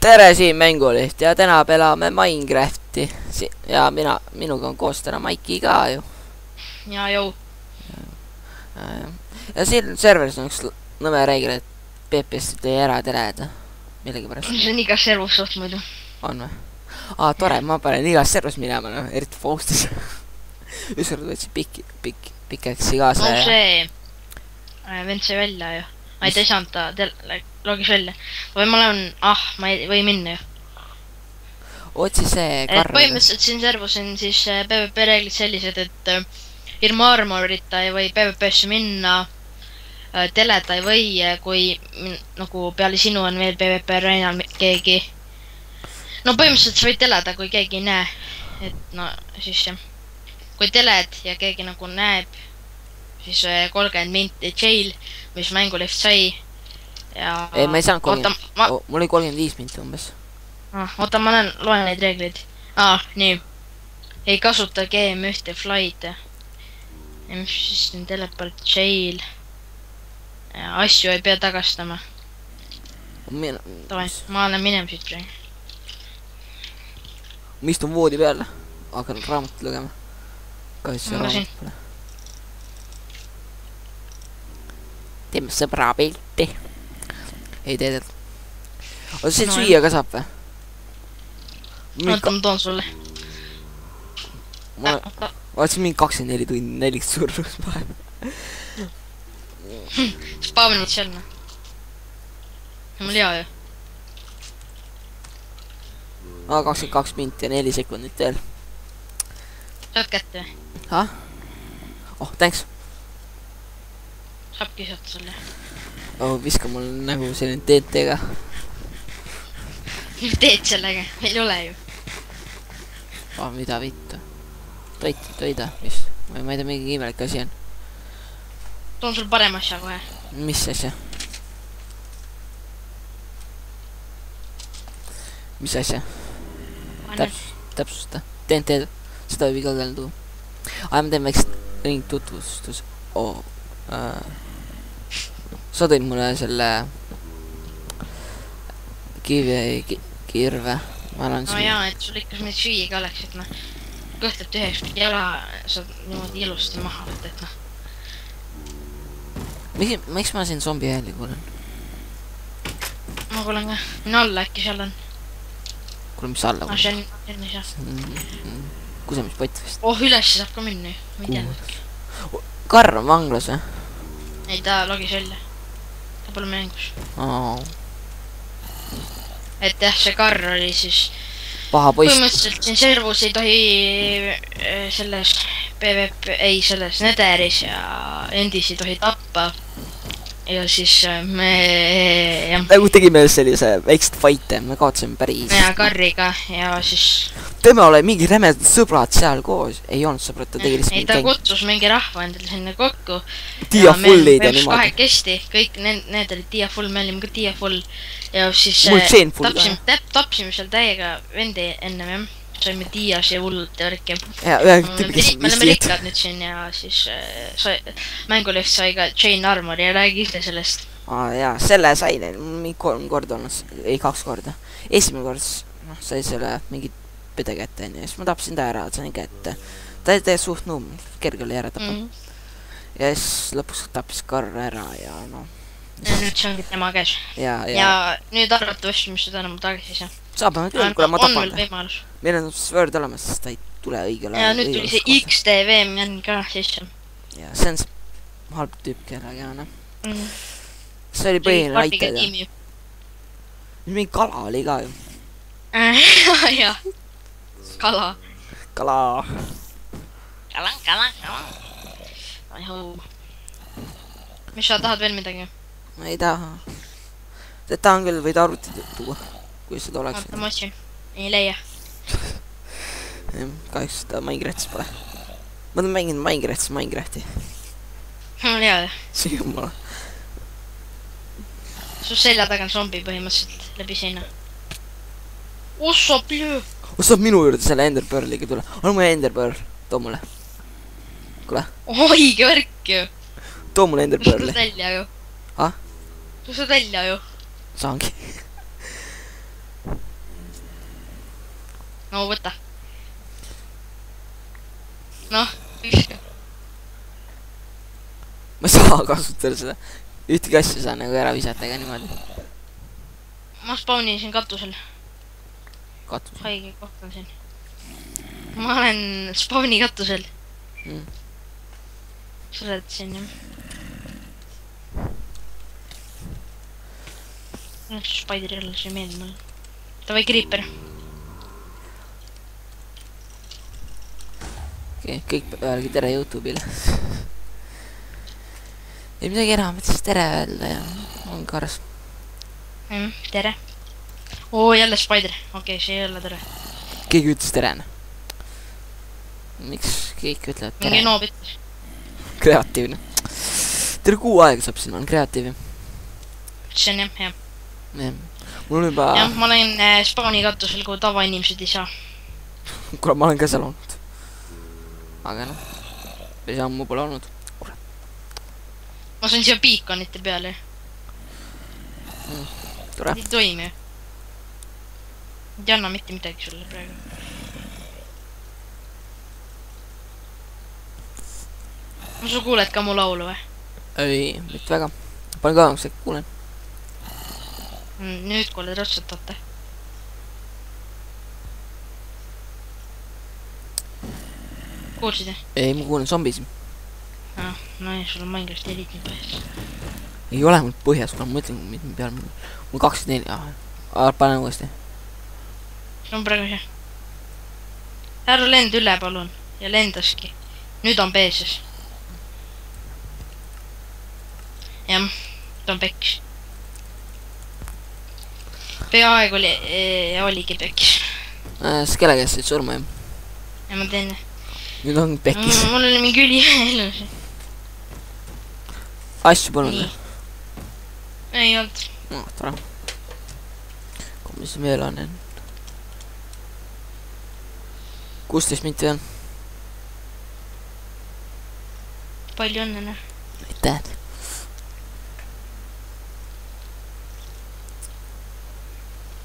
tere siin Mänguliht ja täna pelame Minecrafti ja minuga on koos täna Maiki ka ju. Ja jõu. Ja siin serveris on üks nõme reegel, et PPS tõi ära teleda millegipärast. See on igas servus suht muidu. On või? Tore, ma panen igas servus minema, no, eriti Faustis. Ükskord võtsin pikeksi kaasa. No see vend sai välja ju. Ma ei teisanud ta logis välja. Või ma olen, ma ei või minna ju. Otsi see karr. Põhimõtteliselt siin servus on siis PvP reeglid sellised, et ilma armorita ei või PvP-sse minna, teleda ei või, kui nagu peale sinu on veel PvP reinal keegi. No põhimõtteliselt sa võid teleda, kui keegi ei näe. Et no siis kui teled ja keegi nagu näeb, siis 30 minti jail, mis Mänguliht sai. Ja ei, ma ei saanud 30, mul oli 35 minti umbes. Oota, ma loen neid reegleid. Nii. Ei kasuta GM1 fly'd. Mis siis on teleport jail. Asju ei pea tagastama. Ma olen minema siit praegu. Ma istun voodi peale. Hakkan raamatut lugema. Kahjuks see raamat pole. Teeme sõbra pilti. Ei teedel. Oota, see süüa ka saab või? Oota, ma toon sulle. Oota, see mingi 24 tundi neliks surrus vahem. Spawnid seal. Mul hea ju. 22 minti ja 4 sekundit veel. Saad kätte või? Oh, thanks. Saab kisata sulle. Viska mul nagu selline TNT-ga. Teed sellega, meil ei ole ju. Mida vittu. Toida, mis? Ma ei tea, mingi imelik asi on. Toon sul parem asja kohe. Mis asja? Mis asja? Täpsusta. TNT-d. Seda võib igal käel tuua. Ma teen väikest ring tutvustus. Sa tõid mulle selle kirve. No jaa, et sul ikka neid süüa ka oleks, et noh kõhtab tühjaks jala saad niimoodi ilusti maha võtta, et noh. Miks ma siin zombi hääli kuulen? Ma kuulen ka. Minu alla äkki seal on. Kuule, mis alla? See on nii seal. Kusemispott vist. Üles saab ka minna ju. Ma ei tea. Karr on vanglas või? Ei, ta logis välja. Ta pole mängus. Et jah, see karr oli siis paha poist. Põhimõtteliselt siin servus ei tohi selles PvP, ei selles Netheris ja endis ei tohi tappa. Ja siis me nagu tegime sellise väikest fight'e, me kaotasime päris. Ja karriga ja siis Teeme ole mingi rämedad sõbrad seal koos. Ei olnud sõbrad, ta tegi lihtsalt ei, ta kutsus mingi rahva endale sinna kokku. Diafullid ja niimoodi. Kahekesti, kõik need olid diafull, me olime ka diafull. Ja siis tapsime seal täiega vendi ennem jah. Saime dias ja hullult ja värki. Me oleme rikkad nüüd siin ja siis Mänguliht sai ka chain armor ja räägi ise sellest. Jaa, selle sai neil mingi 3 korda olnud, ei 2 korda. Esimene kord sai selle mingi pede kätte ja siis ma tapsin ta ära, sain kätte. Ta ei suht nuum, kerge oli ära tappa. Ja siis lõpuks tappis karr ära ja noh. Ja nüüd see ongi tema käes. Ja nüüd arvatavasti, mis seda enam tagasi ei saa. Saabame küll, kuule ma tapan. On meil võimalus. Meil on Sword olemas, sest ta ei tule õigele. Ja nüüd tuli see XTV man ka sisse. Ja see on see halb tüüp, kellega jah. See oli põhiline aitada. Mingi kala oli ka ju. Jah. Kala. Kala. Mis sa tahad veel midagi? Ma ei taha. See tahan küll võid arvutid tuua, kui seda oleks. Vaata ma otsin. Ei leia. Kahjuks seda Minecraftis pole. Ma olen mänginud Minecrafti. Mul hea. See on mulle. Su selja taga on zombi põhimõtteliselt läbi seina. Ossa plöö! Saab minu juurde selle Enderpearliga tule. On mu Enderpearl, too mulle. Kuule. Oige värk ju. Too mulle Enderpearli. Tust välja ju. Ah? Tust välja ju. Saangi. no võta. Noh, viska. Ma ei saa kasutada seda. Ühtegi asja saa nagu ära visata ega niimoodi. Ma spawnisin katusel. Katus. Haige koht on siin. Ma olen spawni katusel. Seletasin jah. Spider jälle see meeldib mulle. Davai Creeper. Okei, kõik öelgi tere YouTube'ile. Ei midagi enam, et siis tere öelda ja on korras. Tere. Oo, jälle Spider. Okei, see ei ole tere. Keegi ütles tere. Miks kõik ütlevad tere? Mingi noob ütles. Kreatiivne. Tere kuu aega saab siin, on kreatiiv. See on jah. Mul on juba... jah, ma olen spawni katusel, kui tavainimesed ei saa. Kuule, ma olen ka seal olnud. Aga noh, päris ammu pole olnud. Ma sain siia beaconite peale. Tore. Ei toimi. Ei anna mitte midagi sulle praegu. Sa kuuled ka mu laulu või? Ei, mitte väga. Panen kaevaks, et kuulen. Nüüd kuuled ratsutate. Kuulsid jah? Ei, ma kuulen zombisi. No ei, sul on Minecraft Elite nii põhjas. Ei ole mul põhjas, kuna ma mõtlen, mitme peal mul 24. Panen uuesti. See on praegu see. Ära lend üle, palun. Ja lendaski. Nüüd on peeses. Jah, ta on peks. Peaaegu oligi peks. Skele käest said surma, jah? Ja ma teen... Nüüd on pekis. Mul oli mingi ülielus. Asju polnud, jah? Ei olnud. No, tore. Mis veel on, jah? 16 minti on. Palju õnne, noh. Aitäh.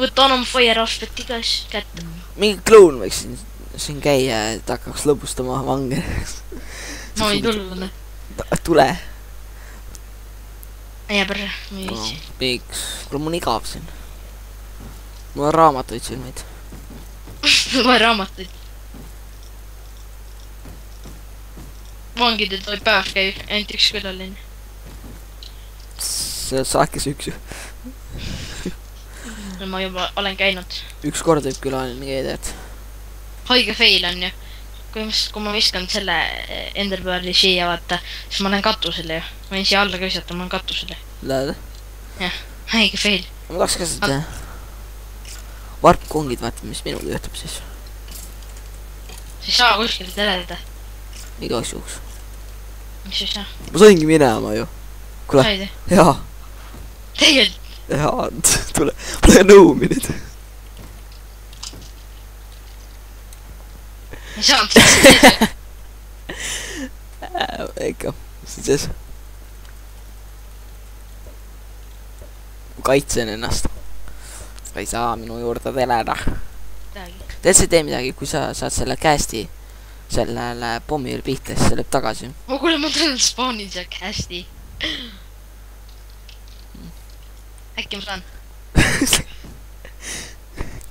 Võta on fire aspect igas kätte. Mingi kloun võiks siin käia, et hakkaks lõbustama vange. Ma ei tulnud. Tule. Ei perre, ma ei viitsi. Miks? Kuule, mul on igav siin. Mul on raamatuid silmid. Loe raamatuid. Vangidel toi päev käib, ainult üks külaline. Saakis üks ju. Ma juba olen käinud. Üks kord võib külaline käida, et... Haige fail on ju. Kui ma viskan selle Enderpearli siia vaata, siis ma olen katusele ju. Ma võin siia alla ka visata, ma olen katusele. Lähed? Jah, haige fail. Ma tahaks ka seda varpkongid vaata, mis minuga juhtub siis. Sa ei saa kuskilt elada. Igaks juhuks. Mis ei saa? Ma saingi minema ju. Kule, Said ju? jaa. Tegelikult. Jaa, tule nõumi nüüd. Ei saanud seda. Ikka, siis kaitsen ennast. Sa ei saa minu juurde teleda. Tead sa ei tee midagi, kui sa saad selle käesti sellele pommil pihta, siis see lööb tagasi. Kuule, ma tulen spawnin siia kästi. Äkki ma saan?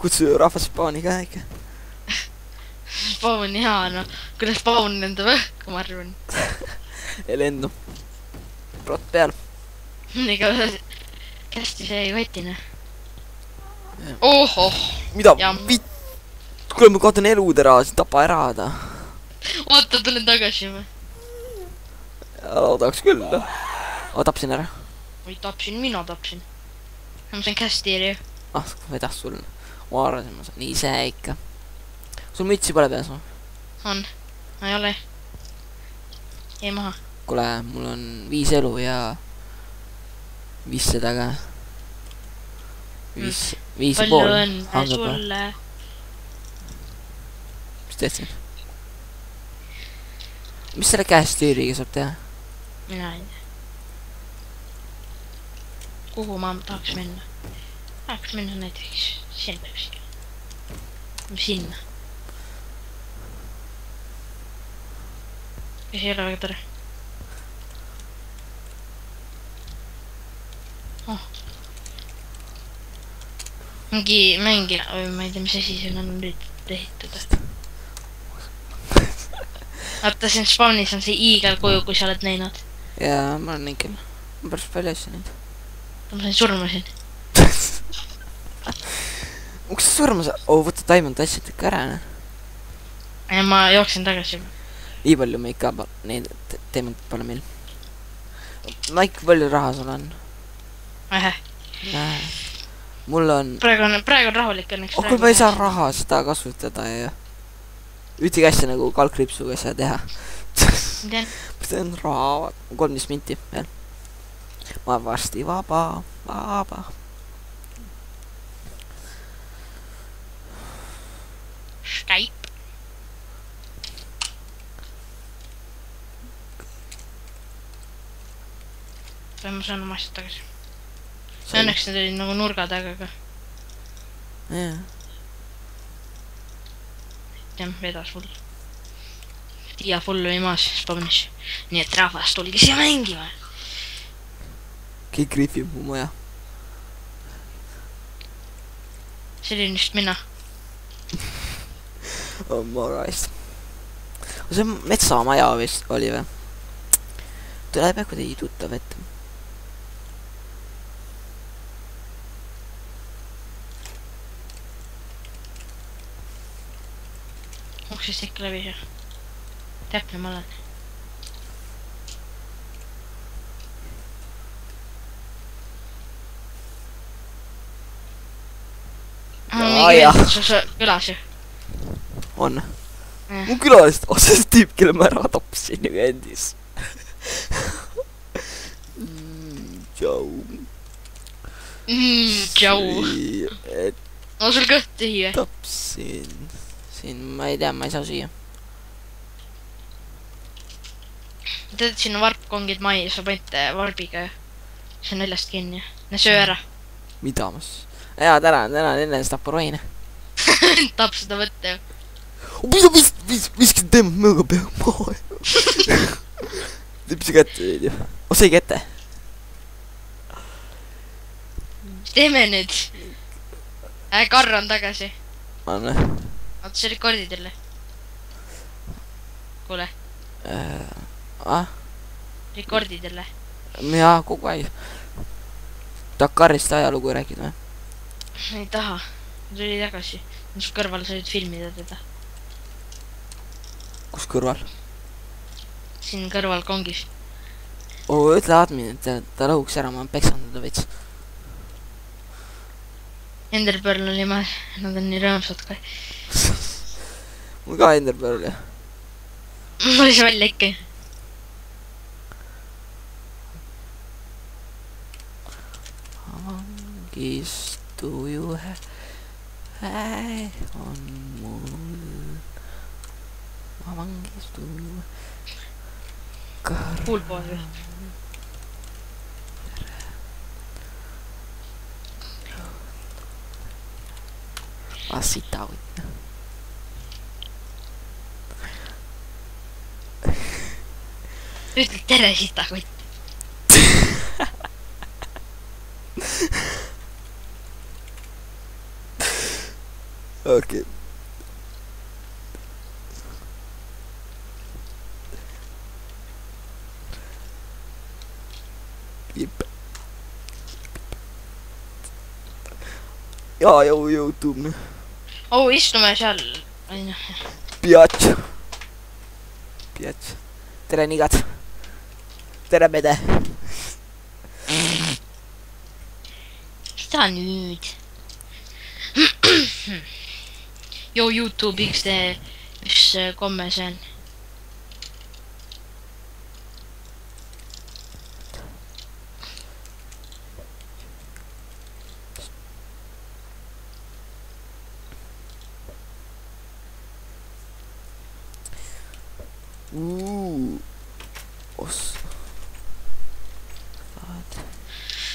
Kutsu rahvas spawni ka ikka. Spawn hea, no. Kuidas spawn enda võhku, ma arvan. Ei lendu. Rott peal. Ega kästi see ei võtine. Ohoh. Mida? Kuule, ma kaotan elud ära, siin tapa ära ta. Oota, tulen tagasi või? Tahaks küll. Tapsin ära. Või tapsin, mina tapsin. Ma sain kästiiri ju. Vedas sul. Ma arvasin, ma saan ise ikka. Sul mütsi pole peas või? On. Ma ei ole. Jäi maha. Kuule, mul on 5 elu ja 500 ka. 5,5. Palju õnne sulle. Mis teed siin? Mis selle käestiiriga saab teha? Mina ei tea. Kuhu ma tahaks minna? Tahaks minna näiteks sinna. Sinna. Kes ei ole väga tore. Oh. Mingi mängija, või ma ei tea, mis asi siin on nüüd ehitada. Vaata, siin spawnis on see iigelkuju, kui sa oled näinud. Jaa, ma olen ikka. Ma päris palju asja nüüd. Ma sain surma siin. Kus sa surma sa? Oo, võtta Diamond asjad ikka ära, ne? Ja ma jooksen tagasi. Nii palju me ikka neid Diamond pole meil. Ma ikka palju raha sul on. Mul on... Praegu on rahulik õnneks. Kui ma ei saa raha seda kasutada ja... Ühtegi asja nagu kalkripsuga ei saa teha. Ma teen raha 13 minti veel. Ma varsti vaba. Skype. Või ma saan oma asjad tagasi. Õnneks need olid nagu nurga taga ka. Jaa. Jah, vedas full. Tia full oli maas spawnis. Nii et rahvas tulgi siia mängima. Keegi rifib mu maja. See oli just mina. Oh my god. See metsamaja vist oli või? Tuleb äkki teie tuttav ette. Uksest ikka läbi see. Täpne ma olen. Su külas ju. On. Mu külalist, see tüüp, kelle ma ära tapsin ju endis. Tšau. Tšau. On sul kõht tühi või? Tapsin. Siin, ma ei tea, ma ei saa süüa. Tead, siin on varpkongid mai, sa panid varbiga. See on neljast kinni. Söö ära. Mida ma siis? Jaa, tänan enne seda tapuroine. Tahab seda võtta ju. Mida viskid teemad mööga peale maa? Teeb see kätte veid ju. Sai kätte. Teeme nüüd. Karr on tagasi. Anna. Oota, see rekordid jälle. Kuule. Rekordid jälle. Jaa, kogu aeg. Dakarist ajalugu rääkida või? Ei taha. Tuli tagasi. Su kõrval sa nüüd filmida teda. Kus kõrval? Siin kõrval kongis. Ütle admin, et ta lõhuks ära, ma peksan teda veits. Enderpearl oli ma, nad on nii rõõmsad ka. Mul ka Enderpearl jah. Mul oli see välja ikka. Vangistuju on mul. Ma vangistuju. Poolpool või? Sita võtta. Ütle tere sita võtta. Okei. Jep. Jaa, YouTube. Istume seal. Piats. Tere nigad. Tere mede. Mida nüüd? YouTube XD, mis komme see on?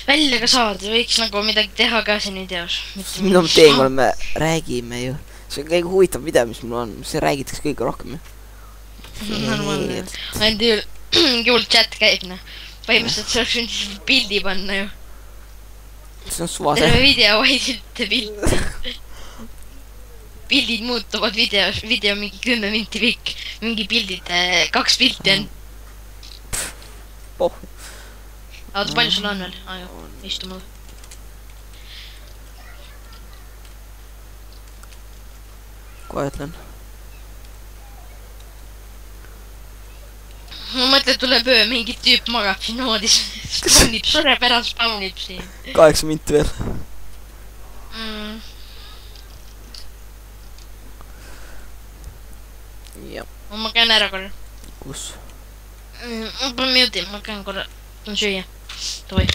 Välja ka saada, võiks nagu midagi teha ka siin videos. Mida ma teen, kui me räägime ju. See on kõige huvitav video, mis mul on. See räägitakse kõige rohkem ju. Normaalne. Ainult juhul chat käib, noh. Põhimõtteliselt sa oleks võinud siis pildi panna ju. See on suvase. Terve video vaid pilti. Pildid muutuvad videos, video mingi 10 minti pikk. Mingi pildid, 2 pilti on. Poh. Oota, palju sul on veel? Istu mul. Kohe ütlen. Ma mõtlen, tuleb öö, mingi tüüp magab siin noodis. Spawnib, sureb ära, spawnib siin. 8 minti veel. Jah. Ma käin ära korra. Kus? Ma pean mute, ma käin korra. Tahan süüa. Davai.